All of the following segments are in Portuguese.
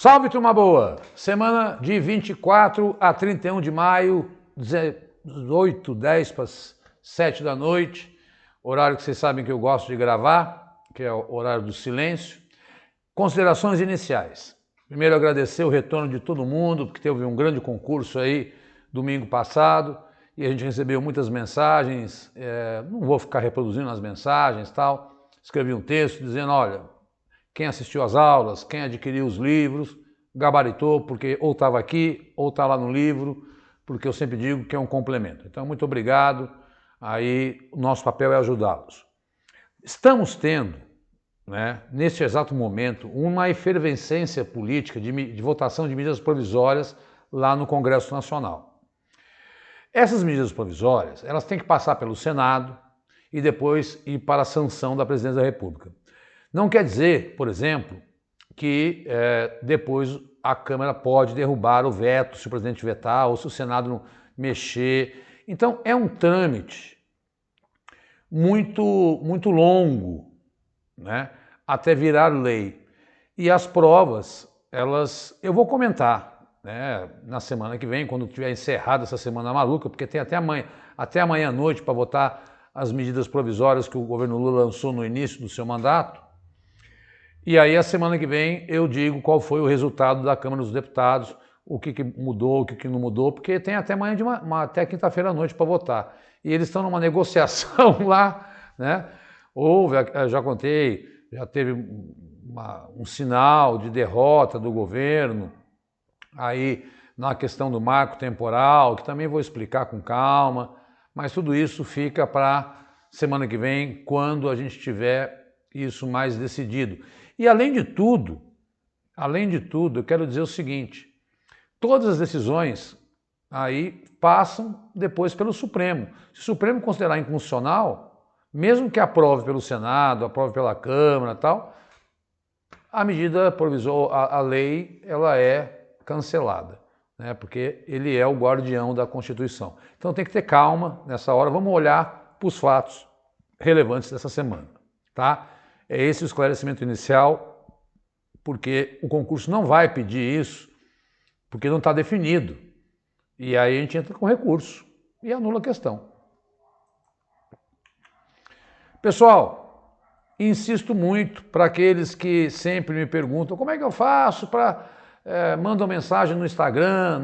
Salve, turma boa! Semana de 24 a 31 de maio, 18, 10 para as 7 da noite, horário que vocês sabem que eu gosto de gravar, que é o horário do silêncio. Considerações iniciais. Primeiro, agradecer o retorno de todo mundo, porque teve um grande concurso aí domingo passado e a gente recebeu muitas mensagens. Não vou ficar reproduzindo as mensagens e tal. Escrevi um texto dizendo, olha, quem assistiu às aulas, quem adquiriu os livros, gabaritou, porque ou estava aqui ou está lá no livro, porque eu sempre digo que é um complemento. Então, muito obrigado. Aí, o nosso papel é ajudá-los. Estamos tendo, neste exato momento, uma efervescência política de votação de medidas provisórias lá no Congresso Nacional. Essas medidas provisórias, elas têm que passar pelo Senado e depois ir para a sanção da Presidência da República. Não quer dizer, por exemplo, que depois a Câmara pode derrubar o veto se o presidente vetar ou se o Senado não mexer. Então, é um trâmite muito longo, até virar lei. E as provas, eu vou comentar na semana que vem, quando tiver encerrada essa semana maluca, porque tem até amanhã à noite para votar as medidas provisórias que o governo Lula lançou no início do seu mandato. E aí, a semana que vem, eu digo qual foi o resultado da Câmara dos Deputados, o que mudou, o que não mudou, porque tem até amanhã, até quinta-feira à noite para votar. E eles estão numa negociação lá, Houve, já contei, já teve um sinal de derrota do governo, aí na questão do marco temporal, que também vou explicar com calma, mas tudo isso fica para semana que vem, quando a gente tiver isso mais decidido. E além de tudo, eu quero dizer o seguinte, todas as decisões aí passam depois pelo Supremo. Se o Supremo considerar inconstitucional, mesmo que aprove pelo Senado, aprove pela Câmara e tal, a medida provisória, a lei, ela é cancelada, porque ele é o guardião da Constituição. Então tem que ter calma nessa hora, vamos olhar para os fatos relevantes dessa semana, tá? É esse o esclarecimento inicial, porque o concurso não vai pedir isso, porque não está definido. E aí a gente entra com recurso e anula a questão. Pessoal, insisto muito para aqueles que sempre me perguntam como é que eu faço para... mandam mensagem no Instagram,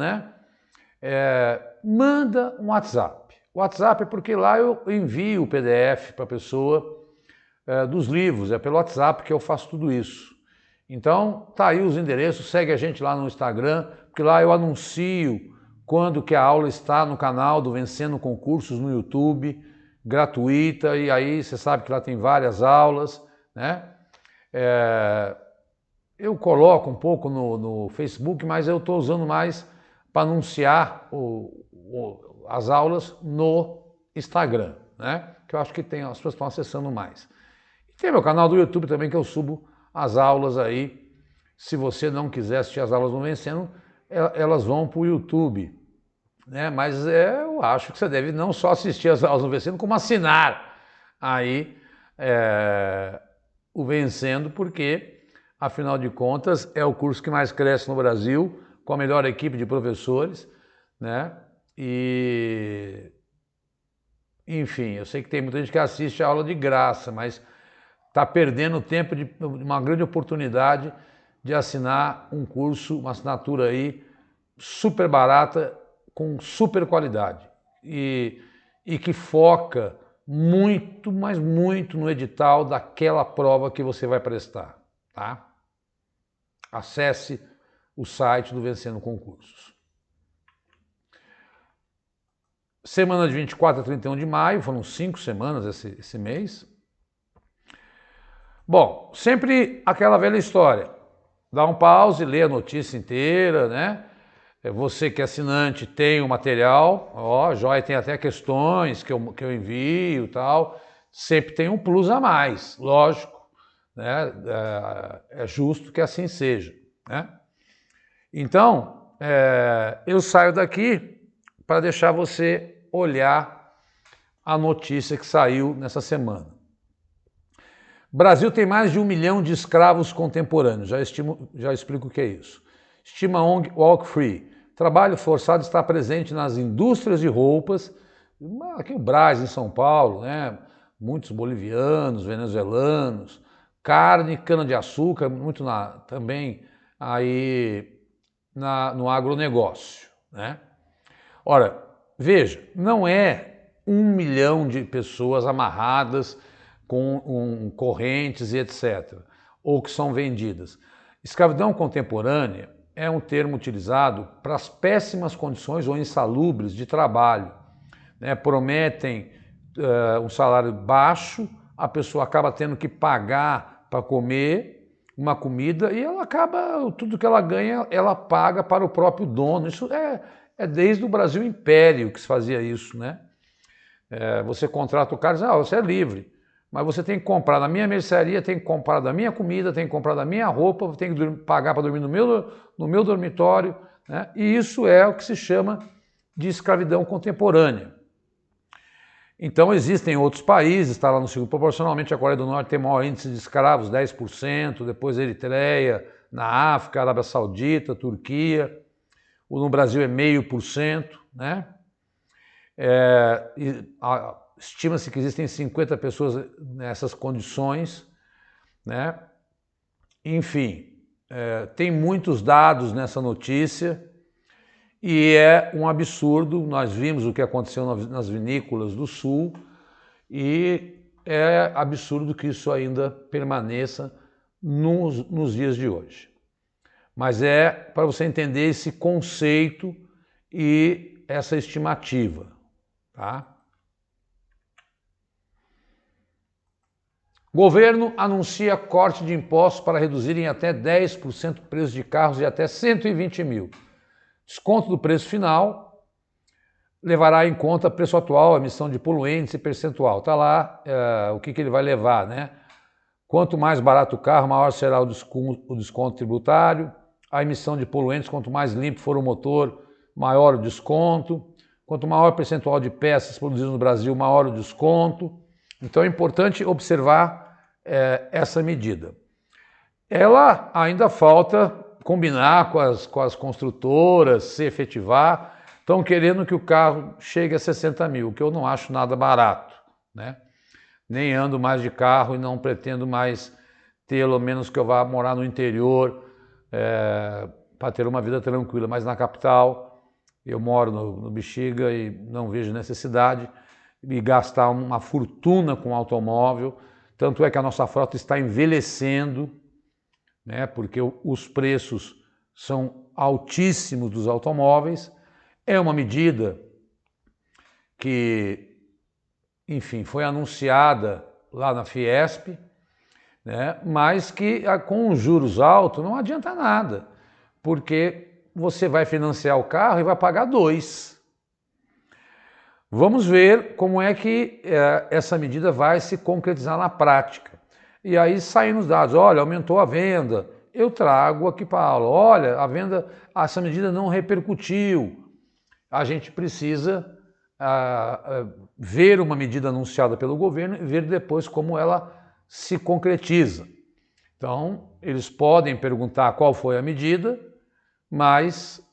manda um WhatsApp. O WhatsApp é porque lá eu envio o PDF para a pessoa dos livros, é pelo WhatsApp que eu faço tudo isso. Então, tá aí os endereços, segue a gente lá no Instagram, porque lá eu anuncio quando que a aula está no canal do Vencendo Concursos no YouTube, gratuita, e aí você sabe que lá tem várias aulas, Eu coloco um pouco no Facebook, mas eu estou usando mais para anunciar as aulas no Instagram, que eu acho que as pessoas estão acessando mais. Tem meu canal do YouTube também, que eu subo as aulas aí. Se você não quiser assistir as aulas no Vencendo, elas vão para o YouTube. Mas eu acho que você deve não só assistir as aulas no Vencendo, como assinar aí o Vencendo, porque, afinal de contas, é o curso que mais cresce no Brasil, com a melhor equipe de professores, E, enfim, eu sei que tem muita gente que assiste a aula de graça, mas está perdendo tempo de uma grande oportunidade de assinar um curso, uma assinatura aí super barata, com super qualidade e que foca muito, mas muito no edital daquela prova que você vai prestar, tá? Acesse o site do Vencendo Concursos. Semana de 24 a 31 de maio, foram 5 semanas esse mês. Bom, sempre aquela velha história, dá um pause, lê a notícia inteira, Você que é assinante tem o material, joia, tem até questões que eu envio e tal, sempre tem um plus a mais, lógico, é justo que assim seja, Então, eu saio daqui para deixar você olhar a notícia que saiu nessa semana. Brasil tem mais de 1 milhão de escravos contemporâneos, já explico o que é isso. Estima ONG Walk Free. Trabalho forçado está presente nas indústrias de roupas, aqui o Brás, em São Paulo, né? Muitos bolivianos, venezuelanos, carne, cana-de-açúcar, muito também aí no agronegócio, né? Ora, veja, não é 1 milhão de pessoas amarradas com correntes e etc., ou que são vendidas. Escravidão contemporânea é um termo utilizado para as péssimas condições ou insalubres de trabalho, né? Prometem um salário baixo, a pessoa acaba tendo que pagar para comer uma comida e ela acaba, tudo que ela ganha, ela paga para o próprio dono. Isso é desde o Brasil Império que se fazia isso, né? Você contrata o cara e diz, você é livre, mas você tem que comprar na minha mercearia, tem que comprar da minha comida, tem que comprar da minha roupa, tem que pagar para dormir no meu dormitório, né? E isso é o que se chama de escravidão contemporânea. Então existem outros países, está lá no segundo, proporcionalmente a Coreia do Norte tem maior índice de escravos, 10%, depois Eritreia, na África, Arábia Saudita, Turquia, no Brasil é 0,5%, né? Estima-se que existem 50 pessoas nessas condições, né? Enfim, tem muitos dados nessa notícia e é um absurdo. Nós vimos o que aconteceu nas vinícolas do Sul e é absurdo que isso ainda permaneça nos dias de hoje. Mas é para você entender esse conceito e essa estimativa, tá? Governo anuncia corte de impostos para reduzir em até 10% o preço de carros de até 120 mil. Desconto do preço final levará em conta o preço atual, emissão de poluentes e percentual. Está lá o que ele vai levar, né? Quanto mais barato o carro, maior será o desconto tributário. A emissão de poluentes, quanto mais limpo for o motor, maior o desconto. Quanto maior o percentual de peças produzidas no Brasil, maior o desconto. Então é importante observar essa medida. Ela ainda falta combinar com as construtoras, se efetivar. Estão querendo que o carro chegue a 60 mil, o que eu não acho nada barato, né? Nem ando mais de carro e não pretendo mais tê-lo, a menos que eu vá morar no interior para ter uma vida tranquila. Mas na capital, eu moro no Bexiga e não vejo necessidade de gastar uma fortuna com automóvel. Tanto é que a nossa frota está envelhecendo, né? Porque os preços são altíssimos dos automóveis. É uma medida que, enfim, foi anunciada lá na Fiesp, né? Mas que com os juros altos não adianta nada, porque você vai financiar o carro e vai pagar 2. Vamos ver como é que essa medida vai se concretizar na prática. E aí saem os dados, olha, aumentou a venda, eu trago aqui para a aula, olha, essa medida não repercutiu. A gente precisa ver uma medida anunciada pelo governo e ver depois como ela se concretiza. Então, eles podem perguntar qual foi a medida, mas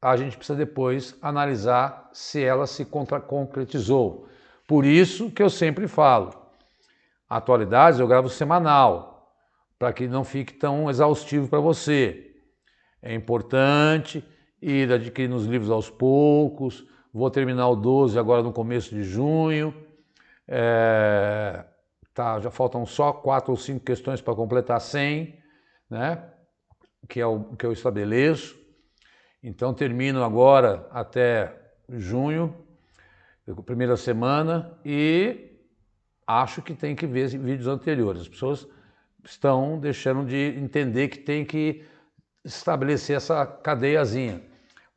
a gente precisa depois analisar se ela se concretizou. Por isso que eu sempre falo, atualidades eu gravo semanal, para que não fique tão exaustivo para você. É importante ir adquirindo os livros aos poucos. Vou terminar o 12 agora no começo de junho. Já faltam só 4 ou 5 questões para completar 100, né? Que é o que eu estabeleço. Então termino agora até junho, primeira semana, e acho que tem que ver vídeos anteriores. As pessoas estão deixando de entender que tem que estabelecer essa cadeiazinha.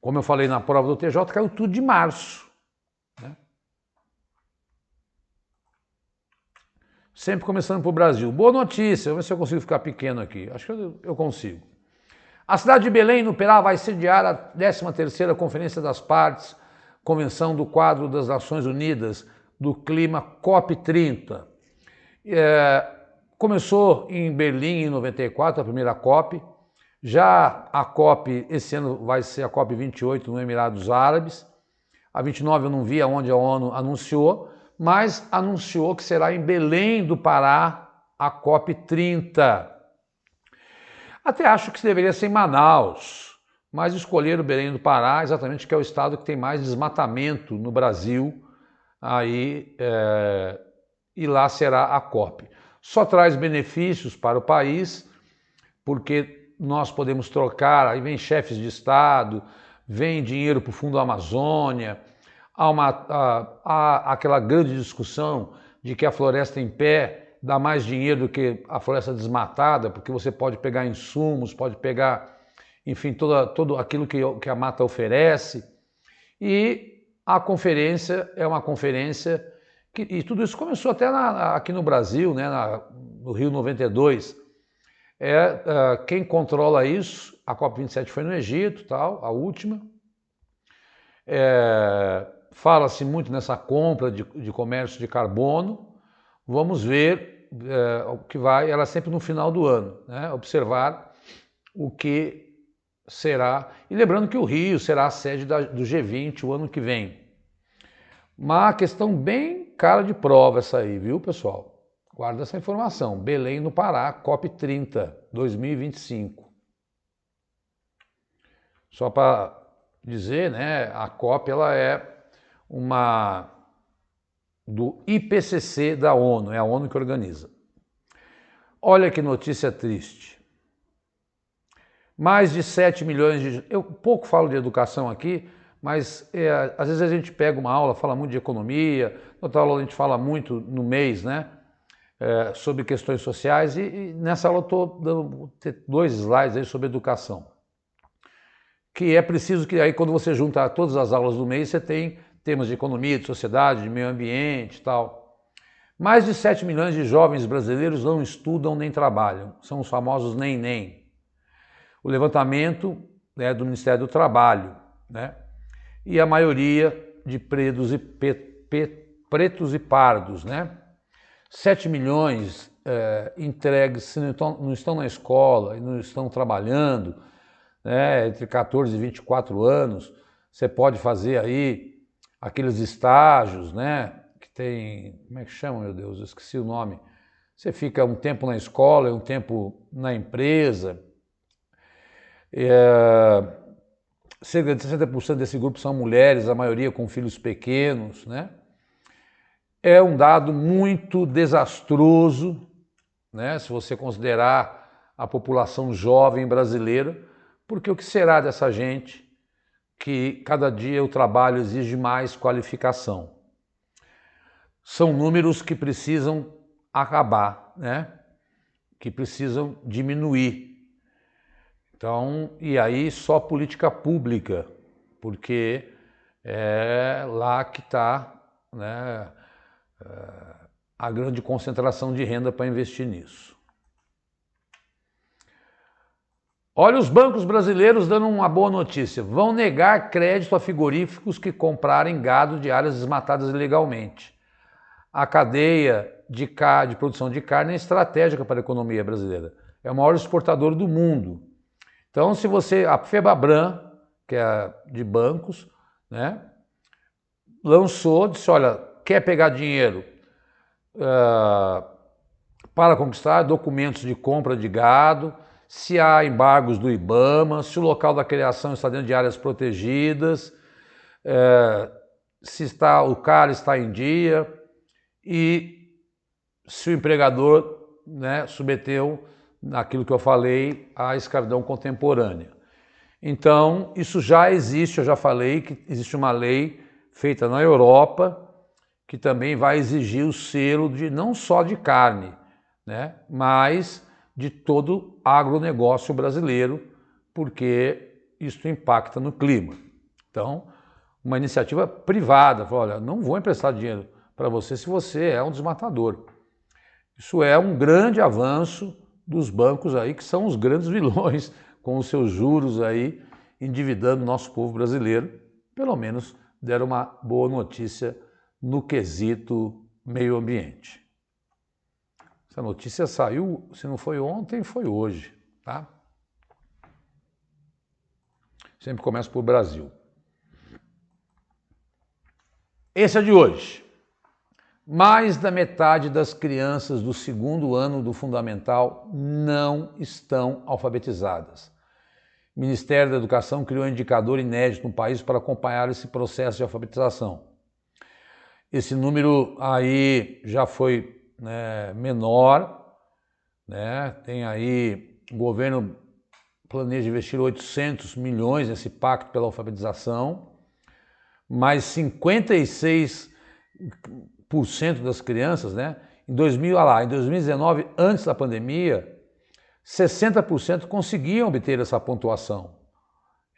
Como eu falei na prova do TJ, caiu tudo de março, né? Sempre começando para o Brasil. Boa notícia, vamos ver se eu consigo ficar pequeno aqui. Acho que eu consigo. A cidade de Belém, no Pará, vai sediar a 13ª Conferência das Partes, Convenção do Quadro das Nações Unidas do Clima COP30. Começou em Berlim em 94, a primeira COP, Já a COP, esse ano vai ser a COP 28 no Emirados Árabes. A 29 eu não vi aonde a ONU anunciou, mas anunciou que será em Belém do Pará a COP 30. Até acho que deveria ser em Manaus, mas escolheram Belém do Pará, exatamente que é o estado que tem mais desmatamento no Brasil, aí, e lá será a COP. Só traz benefícios para o país, porque nós podemos trocar, aí vem chefes de Estado, vem dinheiro para o Fundo Amazônia, há aquela grande discussão de que a floresta em pé dá mais dinheiro do que a floresta desmatada, porque você pode pegar insumos, pode pegar, enfim, todo aquilo que a mata oferece. E a conferência é uma conferência e tudo isso começou até aqui no Brasil, né, no Rio 92. Quem controla isso, a COP27 foi no Egito, tal, a última. Fala-se muito nessa compra de comércio de carbono. Vamos ver o que vai, ela sempre no final do ano, né, observar o que será. E lembrando que o Rio será a sede do G20 o ano que vem. Uma questão bem cara de prova essa aí, viu, pessoal? Guarda essa informação. Belém no Pará, COP 30, 2025. Só para dizer, né, a COP ela é uma do IPCC da ONU, é a ONU que organiza. Olha que notícia triste. Mais de 7 milhões de... Eu pouco falo de educação aqui, mas às vezes a gente pega uma aula, fala muito de economia, outra aula a gente fala muito no mês, né? Sobre questões sociais e nessa aula eu estou dando 2 slides aí sobre educação. Que é preciso que aí quando você junta todas as aulas do mês, você tem temas de economia, de sociedade, de meio ambiente e tal. Mais de 7 milhões de jovens brasileiros não estudam nem trabalham, são os famosos nem. O levantamento, né, do Ministério do Trabalho, né? E a maioria de pretos e pardos, né? 7 milhões entregues não estão na escola e não estão trabalhando, né? Entre 14 e 24 anos, você pode fazer aí aqueles estágios, né? Que tem, como é que chama, meu Deus, eu esqueci o nome. Você fica um tempo na escola e um tempo na empresa. Cerca de 60% desse grupo são mulheres, a maioria com filhos pequenos, né? É um dado muito desastroso, né? Se você considerar a população jovem brasileira, porque o que será dessa gente que cada dia o trabalho exige mais qualificação? São números que precisam acabar, né? Que precisam diminuir. Então, e aí só política pública, porque é lá que está, né, a grande concentração de renda para investir nisso. Olha os bancos brasileiros dando uma boa notícia. Vão negar crédito a frigoríficos que comprarem gado de áreas desmatadas ilegalmente. A cadeia de produção de carne é estratégica para a economia brasileira. É o maior exportador do mundo. Então, se você, a Febabran, que é de bancos, né, lançou, disse, olha, quer pegar dinheiro para conquistar documentos de compra de gado, se há embargos do IBAMA, se o local da criação está dentro de áreas protegidas, se o CAR está em dia e se o empregador, né, submeteu naquilo que eu falei, a escravidão contemporânea. Então, isso já existe, eu já falei que existe uma lei feita na Europa que também vai exigir o selo não só de carne, né, mas de todo agronegócio brasileiro, porque isso impacta no clima. Então, uma iniciativa privada, falou, olha, não vou emprestar dinheiro para você se você é um desmatador. Isso é um grande avanço dos bancos aí, que são os grandes vilões, com os seus juros aí, endividando o nosso povo brasileiro. Pelo menos deram uma boa notícia no quesito meio ambiente. Essa notícia saiu, se não foi ontem, foi hoje, tá? Sempre começo por Brasil. Esse é de hoje. Mais da metade das crianças do segundo ano do fundamental não estão alfabetizadas. O Ministério da Educação criou um indicador inédito no país para acompanhar esse processo de alfabetização. Esse número aí já foi menor, né? Tem aí, o governo planeja investir 800 milhões nesse pacto pela alfabetização, mas 56% das crianças, né? Em 2019, antes da pandemia, 60% conseguiam obter essa pontuação.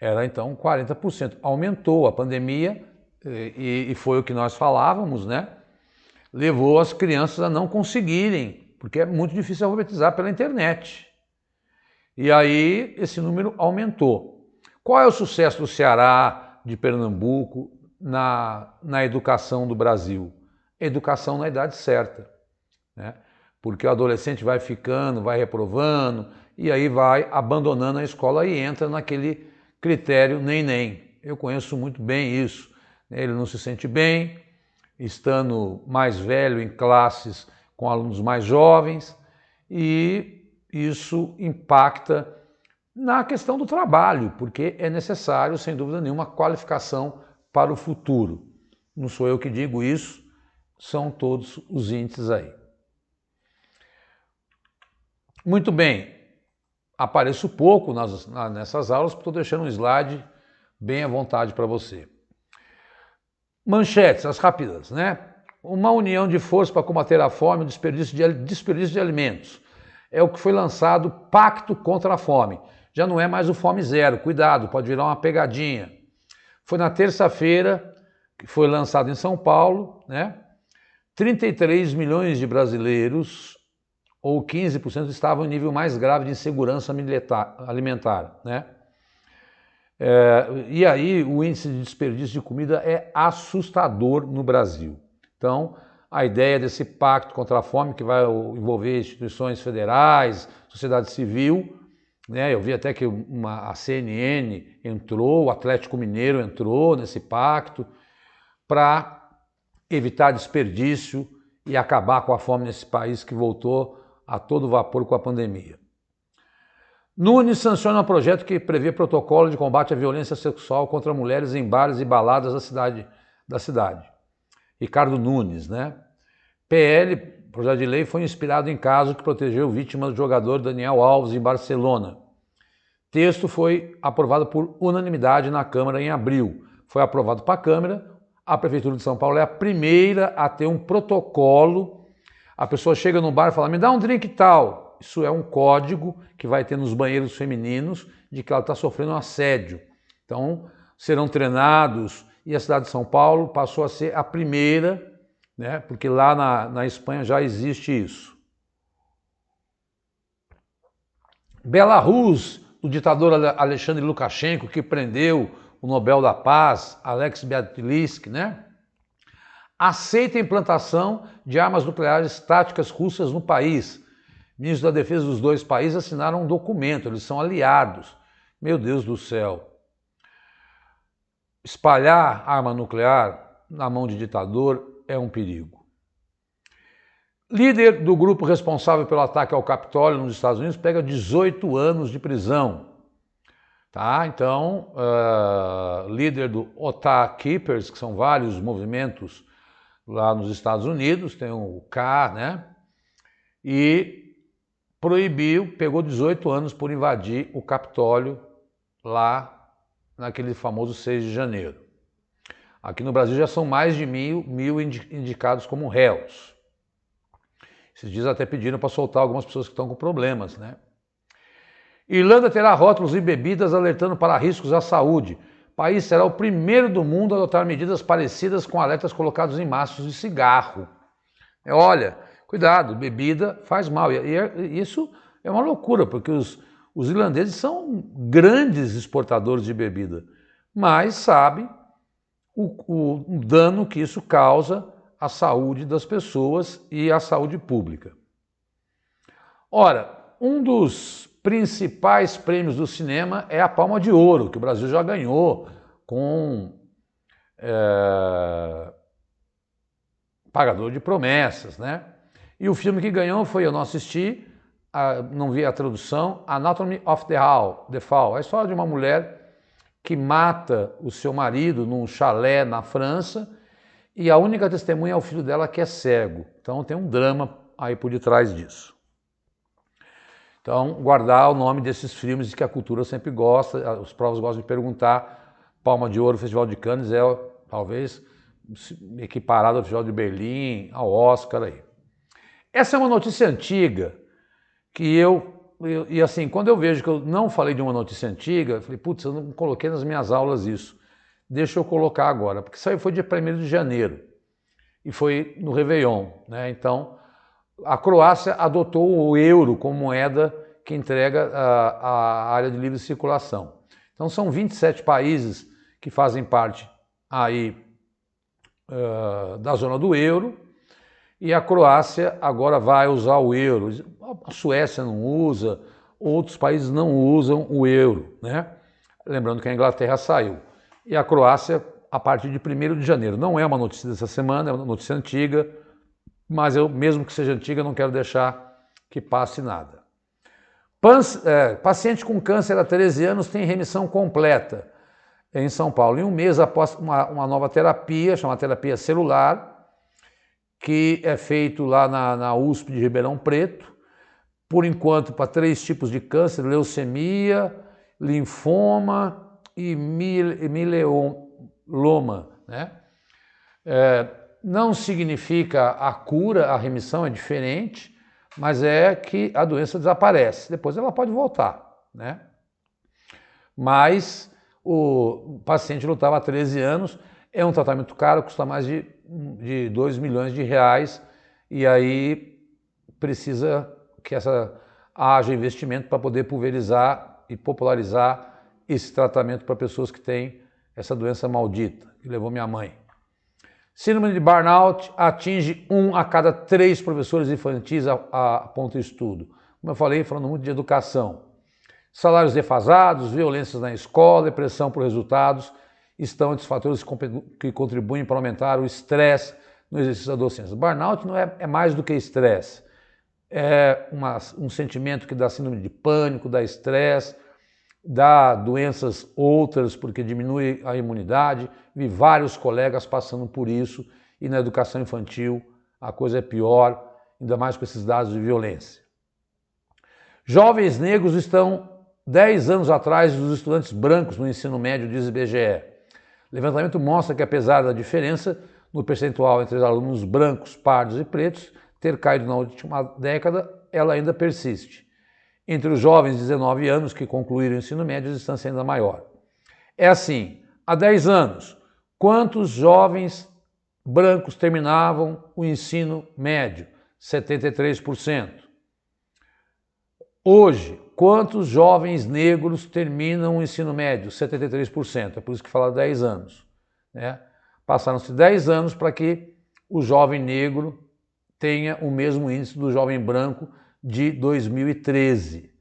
Era então 40%. Aumentou a pandemia e foi o que nós falávamos, né? Levou as crianças a não conseguirem, porque é muito difícil alfabetizar pela internet. E aí esse número aumentou. Qual é o sucesso do Ceará, de Pernambuco, na educação do Brasil? Educação na idade certa, né? Porque o adolescente vai ficando, vai reprovando, e aí vai abandonando a escola e entra naquele critério nem. Eu conheço muito bem isso. Ele não se sente bem, estando mais velho em classes com alunos mais jovens, e isso impacta na questão do trabalho, porque é necessário, sem dúvida nenhuma, qualificação para o futuro. Não sou eu que digo isso, são todos os índices aí. Muito bem, apareço pouco nessas aulas, porque estou deixando um slide bem à vontade para você. Manchetes, as rápidas, né? Uma união de forças para combater a fome e o desperdício de alimentos. É o que foi lançado, Pacto contra a Fome. Já não é mais o Fome Zero, cuidado, pode virar uma pegadinha. Foi na terça-feira que foi lançado em São Paulo, né? 33 milhões de brasileiros, ou 15%, estavam em nível mais grave de insegurança alimentar, né? E aí o índice de desperdício de comida é assustador no Brasil. Então, a ideia desse pacto contra a fome, que vai envolver instituições federais, sociedade civil, né? Eu vi até que a CNN entrou, o Atlético Mineiro entrou nesse pacto, para evitar desperdício e acabar com a fome nesse país que voltou a todo vapor com a pandemia. Nunes sanciona um projeto que prevê protocolo de combate à violência sexual contra mulheres em bares e baladas da cidade. Ricardo Nunes, né? PL, projeto de lei, foi inspirado em caso que protegeu vítimas do jogador Daniel Alves em Barcelona. Texto foi aprovado por unanimidade na Câmara em abril. Foi aprovado para a Câmara. A Prefeitura de São Paulo é a primeira a ter um protocolo. A pessoa chega no bar e fala, me dá um drink tal. Isso é um código que vai ter nos banheiros femininos de que ela está sofrendo um assédio. Então, serão treinados. E a cidade de São Paulo passou a ser a primeira, né, porque lá na Espanha já existe isso. Belarus, do ditador Alexandre Lukashenko, que prendeu o Nobel da Paz, Alex Bialiatski, né? Aceita a implantação de armas nucleares táticas russas no país. Ministros da Defesa dos dois países assinaram um documento, eles são aliados. Meu Deus do céu. Espalhar arma nuclear na mão de ditador é um perigo. Líder do grupo responsável pelo ataque ao Capitólio nos Estados Unidos pega 18 anos de prisão. Tá? Então, líder do Utah Keepers, que são vários movimentos lá nos Estados Unidos, tem o K, né? E pegou 18 anos por invadir o Capitólio lá naquele famoso 6 de janeiro. Aqui no Brasil já são mais de mil indicados como réus. Esses dias até pediram para soltar algumas pessoas que estão com problemas, né? Irlanda terá rótulos e bebidas alertando para riscos à saúde. O país será o primeiro do mundo a adotar medidas parecidas com alertas colocados em maços de cigarro. Olha, cuidado, bebida faz mal. E isso é uma loucura, porque os irlandeses são grandes exportadores de bebida, mas sabem o dano que isso causa à saúde das pessoas e à saúde pública. Ora, um dos principais prêmios do cinema é a Palma de Ouro, que o Brasil já ganhou com Pagador de Promessas, né? E o filme que ganhou foi, eu não assisti, não vi a tradução, Anatomy of the Fall. É a história de uma mulher que mata o seu marido num chalé na França e a única testemunha é o filho dela que é cego. Então tem um drama aí por detrás disso. Então, guardar o nome desses filmes que a cultura sempre gosta, os povos gostam de perguntar. Palma de Ouro, Festival de Cannes é talvez equiparado ao Festival de Berlim, ao Oscar aí. Essa é uma notícia antiga que e assim, quando eu vejo que eu não falei de uma notícia antiga, eu falei, putz, eu não coloquei nas minhas aulas isso. Deixa eu colocar agora, porque isso aí foi dia 1º de janeiro e foi no Réveillon, né? Então, a Croácia adotou o euro como moeda que entrega a área de livre circulação. Então são 27 países que fazem parte aí da zona do euro e a Croácia agora vai usar o euro. A Suécia não usa, outros países não usam o euro, né? Lembrando que a Inglaterra saiu. E a Croácia a partir de 1º de janeiro. Não é uma notícia dessa semana, é uma notícia antiga, mas eu, mesmo que seja antiga, não quero deixar que passe nada. Paciente com câncer há 13 anos tem remissão completa em São Paulo. Em um mês após uma nova terapia, chamada terapia celular, que é feito lá na USP de Ribeirão Preto, por enquanto para 3 tipos de câncer, leucemia, linfoma e mieloma, né? Não significa a cura, a remissão é diferente, mas é que a doença desaparece. Depois ela pode voltar, né? Mas o paciente lutava há 13 anos, é um tratamento caro, custa mais de 2 milhões de reais, e aí precisa que haja investimento para poder pulverizar e popularizar esse tratamento para pessoas que têm essa doença maldita, que levou minha mãe. Síndrome de burnout atinge 1 a cada 3 professores infantis, aponta o estudo. Como eu falei, falando muito de educação. Salários defasados, violências na escola, pressão por resultados estão entre os fatores que contribuem para aumentar o estresse no exercício da docência. Burnout não é mais do que estresse. É um sentimento que dá síndrome de pânico, dá estresse, dá doenças outras, porque diminui a imunidade. Vi vários colegas passando por isso e na educação infantil a coisa é pior, ainda mais com esses dados de violência. Jovens negros estão 10 anos atrás dos estudantes brancos no ensino médio, diz o IBGE. O levantamento mostra que apesar da diferença no percentual entre os alunos brancos, pardos e pretos ter caído na última década, ela ainda persiste. Entre os jovens de 19 anos que concluíram o ensino médio, a distância é ainda maior. É assim, há 10 anos, quantos jovens brancos terminavam o ensino médio? 73%. Hoje, quantos jovens negros terminam o ensino médio? 73%. É por isso que fala 10 anos. Né? Passaram-se 10 anos para que o jovem negro tenha o mesmo índice do jovem branco de 2013.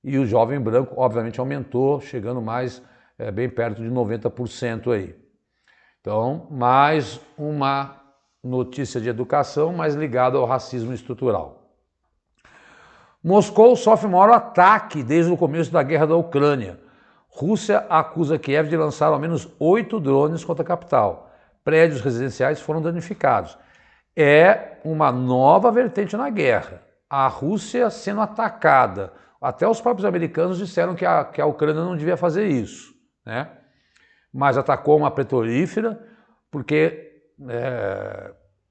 E o jovem branco, obviamente, aumentou, chegando mais, bem perto de 90% aí. Então, mais uma notícia de educação, mas ligada ao racismo estrutural. Moscou sofre o maior ataque desde o começo da guerra da Ucrânia. Rússia acusa Kiev de lançar ao menos 8 drones contra a capital. Prédios residenciais foram danificados. É uma nova vertente na guerra. A Rússia sendo atacada. Até os próprios americanos disseram que a Ucrânia não devia fazer isso, né? Mas atacou uma petrolífera, porque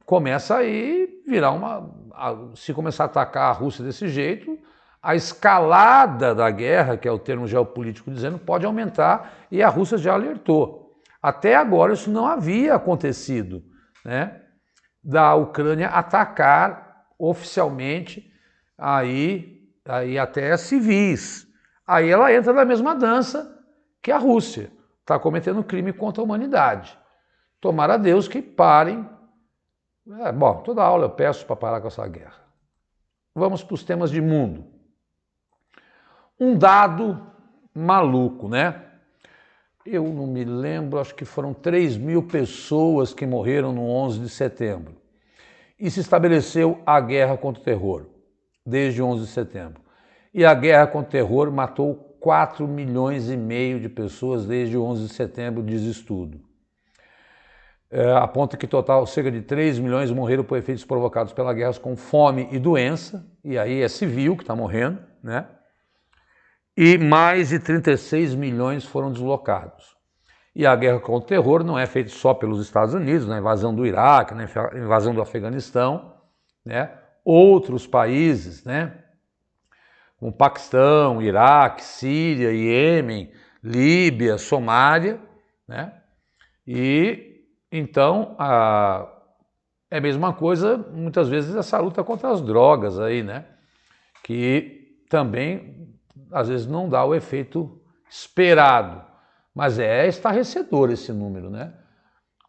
começa aí virar se começar a atacar a Rússia desse jeito, a escalada da guerra, que é o termo geopolítico dizendo, pode aumentar, e a Rússia já alertou. Até agora isso não havia acontecido, né? Da Ucrânia atacar oficialmente aí até civis. Aí ela entra na mesma dança que a Rússia. Está cometendo crime contra a humanidade. Tomara a Deus que parem. Bom, toda aula eu peço para parar com essa guerra. Vamos para os temas de mundo. Um dado maluco, né? Eu não me lembro, acho que foram 3.000 pessoas que morreram no 11 de setembro. E se estabeleceu a guerra contra o terror, desde 11 de setembro. E a guerra contra o terror matou 4,5 milhões de pessoas desde 11 de setembro, diz estudo. Aponta que total cerca de 3 milhões morreram por efeitos provocados pela guerra com fome e doença, e aí é civil que está morrendo, né? E mais de 36 milhões foram deslocados. E a guerra contra o terror não é feita só pelos Estados Unidos, na invasão do Iraque, na invasão do Afeganistão, né? Outros países, né? Como Paquistão, Iraque, Síria, Iêmen, Líbia, Somália, né? E então é a mesma coisa, muitas vezes, essa luta contra as drogas aí, né? Que também, às vezes, não dá o efeito esperado. Mas é estarrecedor esse número, né?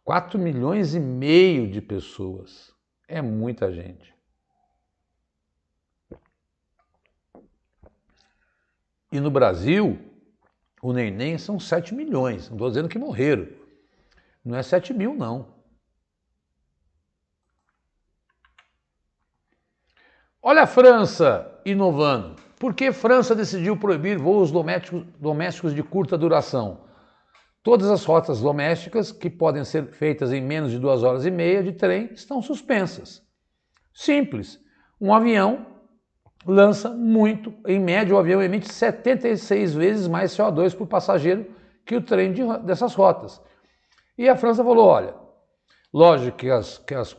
4,5 milhões de pessoas. É muita gente. E no Brasil, o neném são 7 milhões. Não estou dizendo que morreram. Não é 7 mil, não. Olha a França inovando. Por que a França decidiu proibir voos domésticos de curta duração? Todas as rotas domésticas, que podem ser feitas em menos de 2 horas e meia de trem, estão suspensas. Simples. Um avião lança muito, em média o avião emite 76 vezes mais CO2 por passageiro que o trem dessas rotas. E a França falou, olha, lógico que as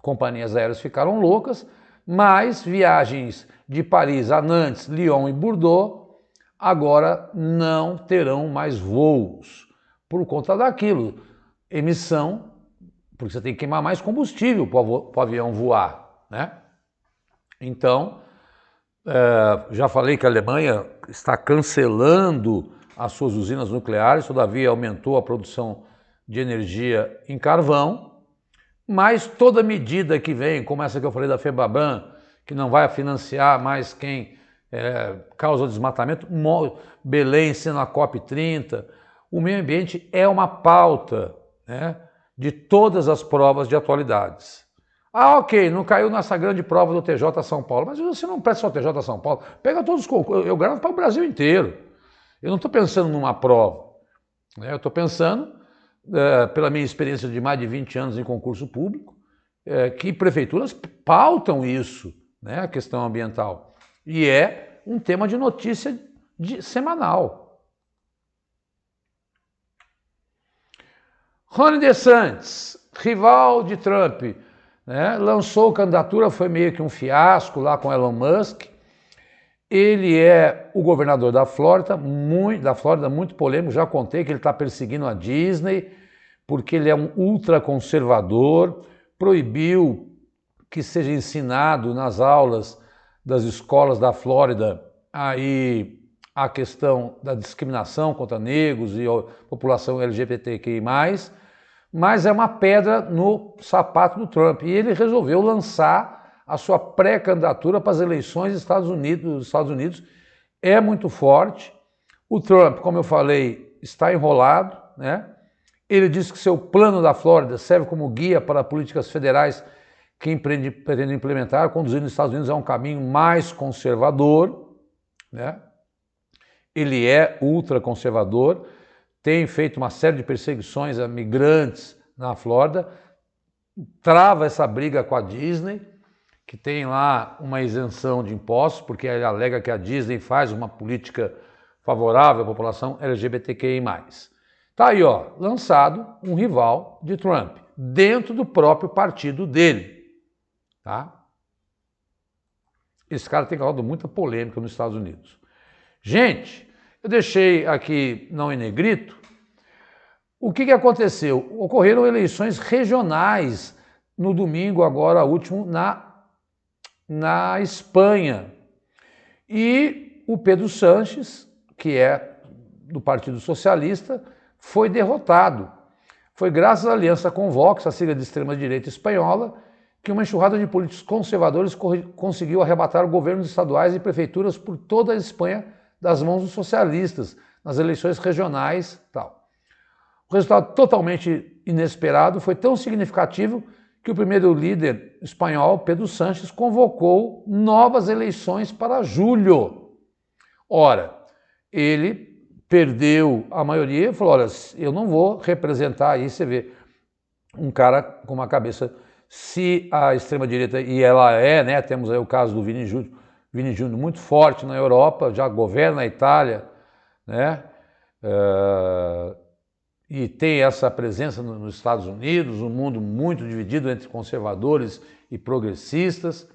companhias aéreas ficaram loucas, mas viagens de Paris a Nantes, Lyon e Bordeaux agora não terão mais voos por conta daquilo. Emissão, porque você tem que queimar mais combustível para o avião voar, né? Então, já falei que a Alemanha está cancelando as suas usinas nucleares, todavia aumentou a produção de energia em carvão, mas toda medida que vem, como essa que eu falei da FEBABAN, que não vai financiar mais quem causa desmatamento, Belém sendo a COP30, o meio ambiente é uma pauta, né, de todas as provas de atualidades. Ah, ok, não caiu nessa grande prova do TJ São Paulo, mas você não presta só o TJ São Paulo, pega todos os concursos, eu gravo para o Brasil inteiro. Eu não estou pensando numa prova, né? Eu estou pensando, pela minha experiência de mais de 20 anos em concurso público, que prefeituras pautam isso, né, a questão ambiental. E é um tema de notícia semanal. Ron DeSantis, rival de Trump, né, lançou candidatura, foi meio que um fiasco lá com Elon Musk. Ele é o governador da Flórida, muito polêmico, já contei que ele está perseguindo a Disney, porque ele é um ultraconservador, proibiu que seja ensinado nas aulas das escolas da Flórida aí a questão da discriminação contra negros e a população LGBTQI+, mas é uma pedra no sapato do Trump. E ele resolveu lançar a sua pré-candidatura para as eleições dos Estados Unidos. É muito forte. O Trump, como eu falei, está enrolado, né? Ele diz que seu plano da Flórida serve como guia para políticas federais que pretende implementar, conduzindo os Estados Unidos a um caminho mais conservador, né? Ele é ultraconservador, tem feito uma série de perseguições a migrantes na Flórida, trava essa briga com a Disney, que tem lá uma isenção de impostos, porque ele alega que a Disney faz uma política favorável à população LGBTQI+. Tá aí, ó, lançado um rival de Trump, dentro do próprio partido dele. Tá? Esse cara tem causado muita polêmica nos Estados Unidos. Gente, eu deixei aqui não em negrito. O que aconteceu? Ocorreram eleições regionais no domingo, agora último, na Espanha. E o Pedro Sánchez, que é do Partido Socialista, foi derrotado. Foi graças à aliança com Vox, a sigla de extrema-direita espanhola, que uma enxurrada de políticos conservadores conseguiu arrebatar governos estaduais e prefeituras por toda a Espanha das mãos dos socialistas, nas eleições regionais e tal. O resultado totalmente inesperado foi tão significativo que o primeiro líder espanhol, Pedro Sánchez, convocou novas eleições para julho. Ora, ele perdeu a maioria e falou, olha, eu não vou representar aí, você vê, um cara com uma cabeça, se a extrema-direita, e ela é, né, temos aí o caso do Vini Júnior muito forte na Europa, já governa a Itália, né, e tem essa presença nos Estados Unidos, um mundo muito dividido entre conservadores e progressistas,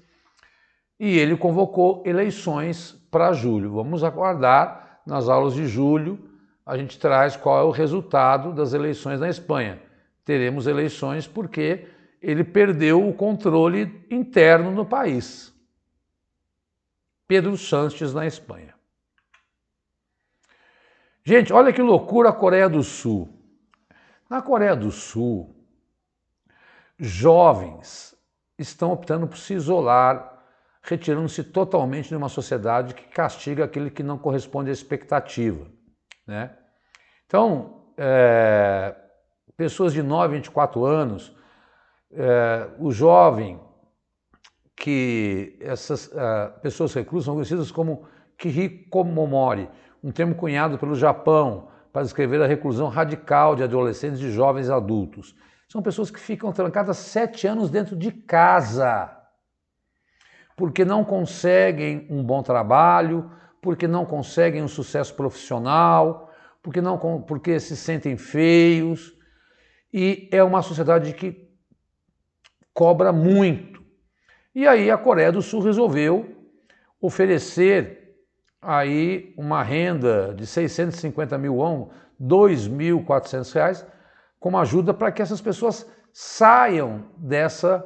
e ele convocou eleições para julho. Vamos aguardar, nas aulas de julho, a gente traz qual é o resultado das eleições na Espanha. Teremos eleições porque ele perdeu o controle interno no país. Pedro Sánchez na Espanha. Gente, olha que loucura a Coreia do Sul. Na Coreia do Sul, jovens estão optando por se isolar, retirando-se totalmente de uma sociedade que castiga aquele que não corresponde à expectativa, né? Então, pessoas de 9 a 24 anos, o jovem, que essas pessoas reclusas são conhecidas como hikikomori, um termo cunhado pelo Japão para descrever a reclusão radical de adolescentes e jovens adultos. São pessoas que ficam trancadas 7 anos dentro de casa, porque não conseguem um bom trabalho, porque não conseguem um sucesso profissional, porque se sentem feios, e é uma sociedade que cobra muito. E aí a Coreia do Sul resolveu oferecer aí uma renda de 650 mil won, R$ 2.400, como ajuda para que essas pessoas saiam dessa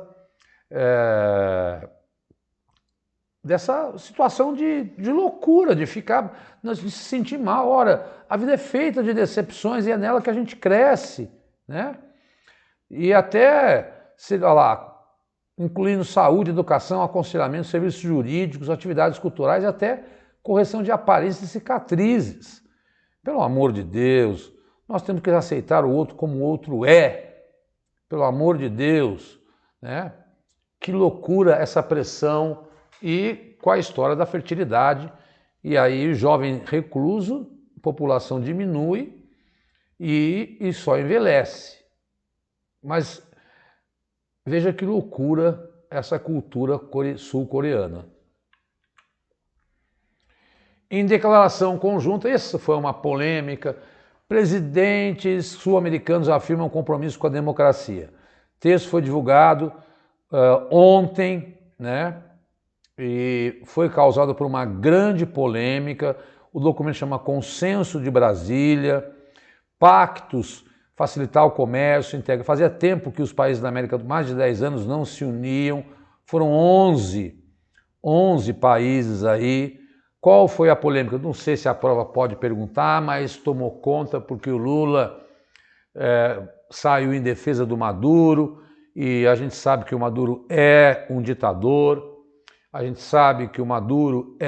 situação de loucura, de se sentir mal. Ora, a vida é feita de decepções e é nela que a gente cresce, né? E até, sei lá, incluindo saúde, educação, aconselhamento, serviços jurídicos, atividades culturais e até correção de aparências e cicatrizes. Pelo amor de Deus, nós temos que aceitar o outro como o outro é. Pelo amor de Deus, né? Que loucura essa pressão. E com a história da fertilidade, e aí o jovem recluso, a população diminui e só envelhece. Mas veja que loucura essa cultura sul-coreana. Em declaração conjunta, essa foi uma polêmica, presidentes sul-americanos afirmam compromisso com a democracia. O texto foi divulgado ontem, né? E foi causado por uma grande polêmica. O documento chama Consenso de Brasília, Pactos, facilitar o comércio, integra. Fazia tempo que os países da América, mais de 10 anos, não se uniam. Foram 11 países aí. Qual foi a polêmica? Não sei se a prova pode perguntar, mas tomou conta porque o Lula saiu em defesa do Maduro, e a gente sabe que o Maduro é um ditador. A gente sabe que o Maduro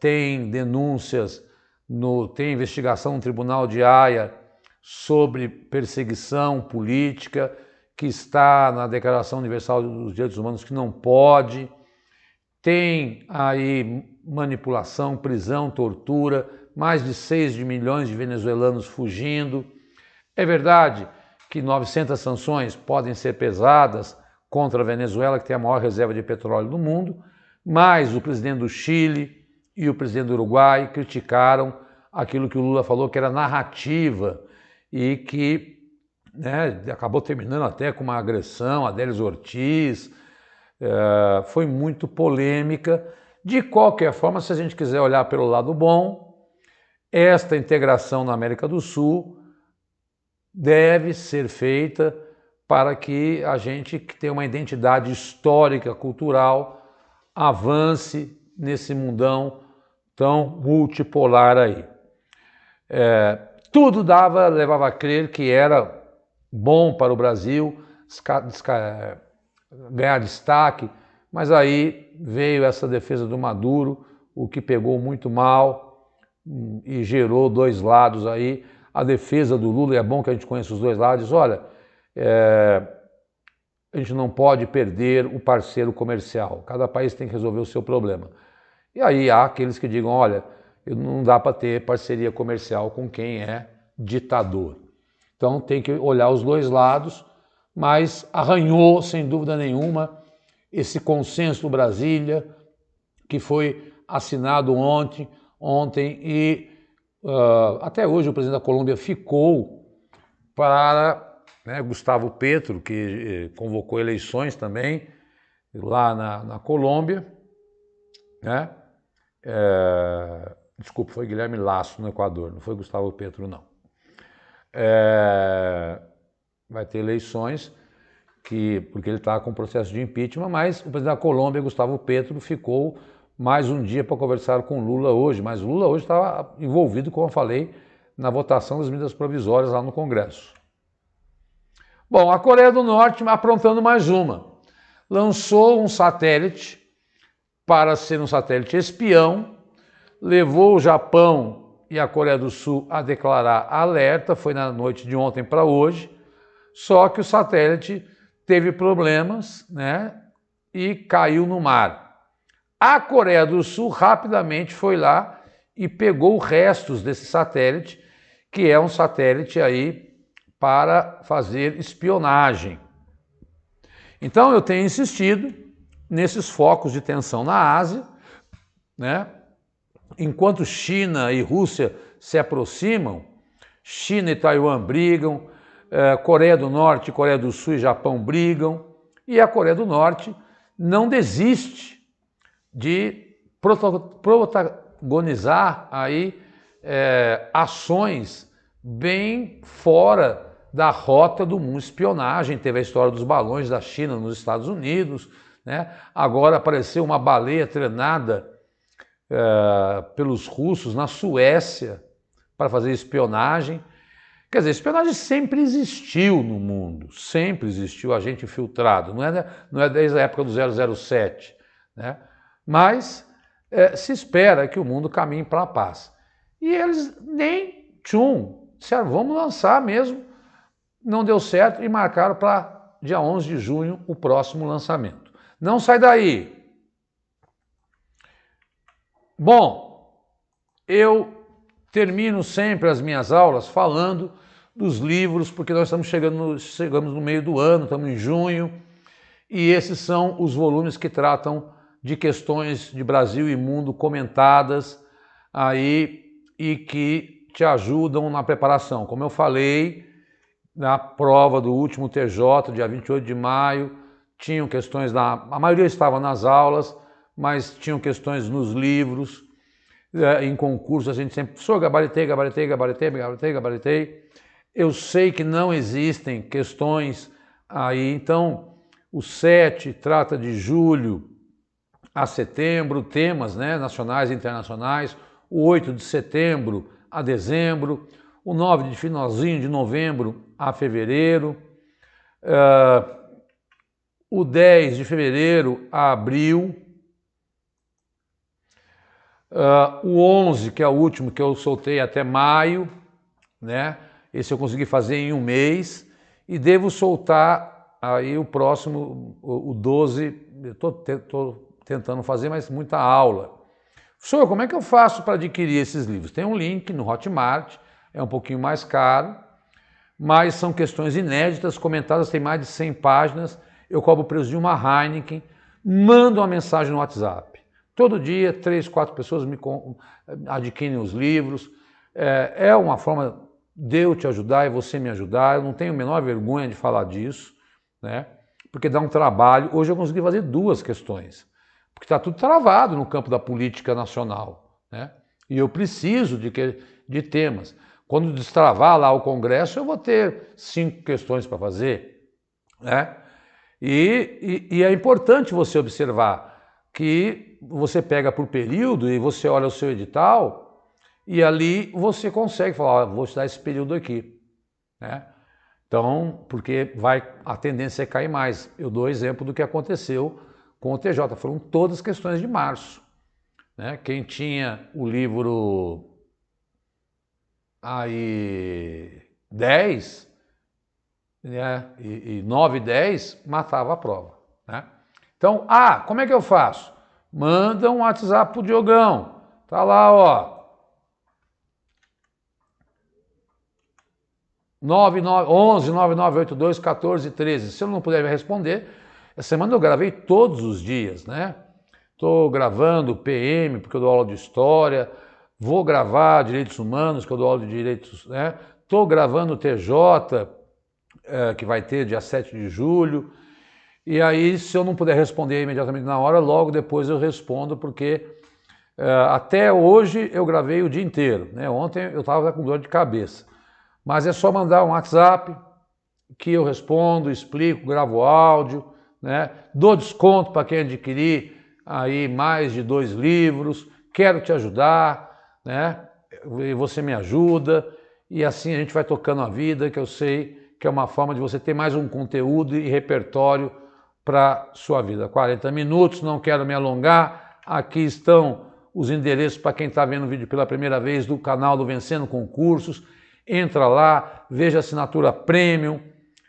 tem denúncias, tem investigação no Tribunal de Haia sobre perseguição política, que está na Declaração Universal dos Direitos Humanos, que não pode. Tem aí manipulação, prisão, tortura, mais de 6 milhões de venezuelanos fugindo. É verdade que 900 sanções podem ser pesadas contra a Venezuela, que tem a maior reserva de petróleo do mundo, mas o presidente do Chile e o presidente do Uruguai criticaram aquilo que o Lula falou, que era narrativa, e que acabou terminando até com uma agressão a Délis Ortiz. Foi muito polêmica. De qualquer forma, se a gente quiser olhar pelo lado bom, esta integração na América do Sul deve ser feita para que a gente, que tem uma identidade histórica, cultural, avance nesse mundão tão multipolar aí. Tudo levava a crer que era bom para o Brasil ganhar destaque, mas aí veio essa defesa do Maduro, o que pegou muito mal e gerou dois lados aí. A defesa do Lula, e é bom que a gente conheça os dois lados, olha, a gente não pode perder o parceiro comercial, cada país tem que resolver o seu problema. E aí há aqueles que digam, olha, não dá para ter parceria comercial com quem é ditador. Então tem que olhar os dois lados, mas arranhou, sem dúvida nenhuma, esse consenso do Brasília, que foi assinado ontem e até hoje o presidente da Colômbia ficou para Gustavo Petro, que convocou eleições também lá na Colômbia, né? Desculpa, foi Guilherme Lasso no Equador, não foi Gustavo Petro, não. Vai ter eleições, porque ele está com processo de impeachment, mas o presidente da Colômbia, Gustavo Petro, ficou mais um dia para conversar com Lula hoje, mas Lula hoje estava envolvido, como eu falei, na votação das medidas provisórias lá no Congresso. Bom, a Coreia do Norte aprontando mais uma. Lançou um satélite para ser um satélite espião, levou o Japão e a Coreia do Sul a declarar alerta, foi na noite de ontem para hoje, só que o satélite teve problemas, né, e caiu no mar. A Coreia do Sul rapidamente foi lá e pegou restos desse satélite, que é um satélite aí para fazer espionagem. Então eu tenho insistido nesses focos de tensão na Ásia, né? Enquanto China e Rússia se aproximam, China e Taiwan brigam, Coreia do Norte, Coreia do Sul e Japão brigam, e a Coreia do Norte não desiste de protagonizar aí ações bem fora da rota do mundo espionagem. Teve a história dos balões da China nos Estados Unidos, né? Agora apareceu uma baleia treinada pelos russos na Suécia para fazer espionagem. Quer dizer, espionagem sempre existiu no mundo, sempre existiu agente infiltrado, não é desde a época do 007, né? Mas se espera que o mundo caminhe para a paz. E eles nem disseram, vamos lançar mesmo, não deu certo e marcaram para dia 11 de junho o próximo lançamento. Não sai daí! Bom, eu termino sempre as minhas aulas falando dos livros, porque nós chegamos no meio do ano, estamos em junho, e esses são os volumes que tratam de questões de Brasil e mundo comentadas aí e que te ajudam na preparação. Como eu falei, na prova do último TJ, dia 28 de maio, tinham questões, a maioria estava nas aulas, mas tinham questões nos livros, em concurso a gente sempre, professor, gabaritei. Eu sei que não existem questões aí, então o 7 trata de julho a setembro, temas, né, nacionais e internacionais, o 8 de setembro a dezembro, o 9 de finalzinho de novembro a fevereiro, o 10 de fevereiro a abril, o 11, que é o último que eu soltei até maio, né? Esse eu consegui fazer em um mês, e devo soltar aí o próximo, o 12, estou tentando fazer, mas muita aula. Professor, como é que eu faço para adquirir esses livros? Tem um link no Hotmart, é um pouquinho mais caro, mas são questões inéditas, comentadas, tem mais de 100 páginas, eu cobro o preço de uma Heineken, mando uma mensagem no WhatsApp. Todo dia, 3, 4 pessoas adquirem os livros. É uma forma de eu te ajudar e você me ajudar. Eu não tenho a menor vergonha de falar disso, né? Porque dá um trabalho. Hoje eu consegui fazer 2 questões, porque está tudo travado no campo da política nacional, né? E eu preciso de temas. Quando destravar lá o Congresso, eu vou ter 5 questões para fazer, né? E é importante você observar que você pega por período e você olha o seu edital e ali você consegue falar, vou te dar esse período aqui, né? Então, porque a tendência é cair mais. Eu dou exemplo do que aconteceu com o TJ, foram todas questões de março. Né? Quem tinha o livro aí 10, né? e 9 e 10, matava a prova. Né? Então, como é que eu faço? Manda um WhatsApp pro Diogão. Tá lá, ó. 11 9982 14 13. Se eu não puder me responder, essa semana eu gravei todos os dias, né? Estou gravando PM, porque eu dou aula de História, vou gravar Direitos Humanos, que eu dou aula de Direitos, né? Estou gravando TJ, que vai ter dia 7 de julho, e aí se eu não puder responder imediatamente na hora, logo depois eu respondo, porque até hoje eu gravei o dia inteiro, né? Ontem eu estava com dor de cabeça, mas é só mandar um WhatsApp que eu respondo, explico, gravo áudio, né? Dou desconto para quem adquirir aí mais de 2 livros, quero te ajudar, né? E você me ajuda, e assim a gente vai tocando a vida, que eu sei que é uma forma de você ter mais um conteúdo e repertório para sua vida. 40 minutos, não quero me alongar, aqui estão os endereços para quem está vendo o vídeo pela primeira vez do canal do Vencendo Concursos, entra lá, veja a assinatura Premium,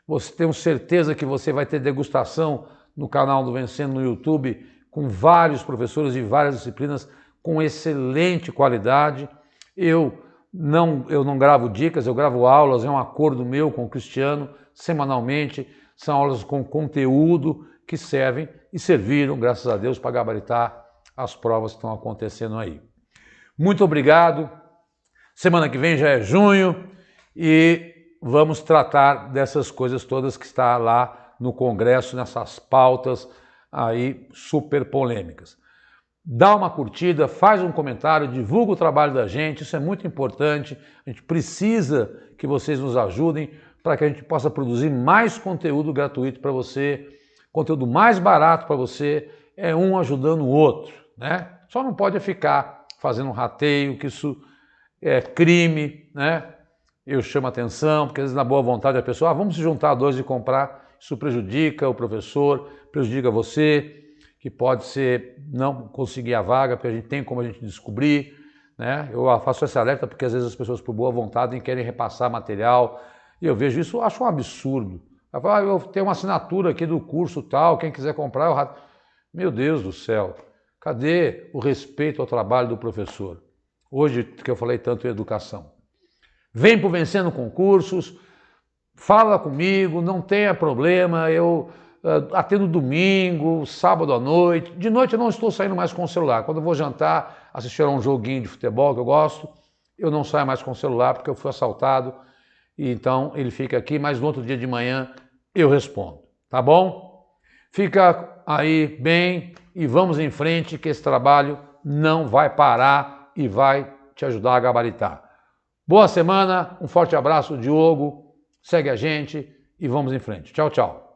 você tem certeza que você vai ter degustação no canal do Vencendo no YouTube, com vários professores de várias disciplinas, com excelente qualidade. Eu não gravo dicas, eu gravo aulas, é um acordo meu com o Cristiano, semanalmente, são aulas com conteúdo que servem e serviram, graças a Deus, para gabaritar as provas que estão acontecendo aí. Muito obrigado, semana que vem já é junho e vamos tratar dessas coisas todas que está lá no Congresso, nessas pautas aí super polêmicas. Dá uma curtida, faz um comentário, divulga o trabalho da gente, isso é muito importante, a gente precisa que vocês nos ajudem para que a gente possa produzir mais conteúdo gratuito para você, conteúdo mais barato para você, é um ajudando o outro, né? Só não pode ficar fazendo um rateio, que isso é crime, né? Eu chamo atenção, porque às vezes na boa vontade a pessoa, vamos se juntar a dois e comprar, isso prejudica o professor, prejudica você, que pode ser não conseguir a vaga, porque a gente tem como a gente descobrir, né? Eu faço esse alerta porque às vezes as pessoas por boa vontade querem repassar material, e eu vejo isso, eu acho um absurdo. Eu falo, eu tenho uma assinatura aqui do curso tal, quem quiser comprar, eu... Meu Deus do céu, cadê o respeito ao trabalho do professor? Hoje que eu falei tanto em educação. Vem para o Vencendo Concursos, fala comigo, não tenha problema, eu atendo domingo, sábado à noite. De noite eu não estou saindo mais com o celular. Quando eu vou jantar, assistir a um joguinho de futebol que eu gosto, eu não saio mais com o celular porque eu fui assaltado, e então ele fica aqui, mas no outro dia de manhã eu respondo, tá bom? Fica aí bem e vamos em frente que esse trabalho não vai parar e vai te ajudar a gabaritar. Boa semana, um forte abraço, Diogo, segue a gente e vamos em frente. Tchau, tchau.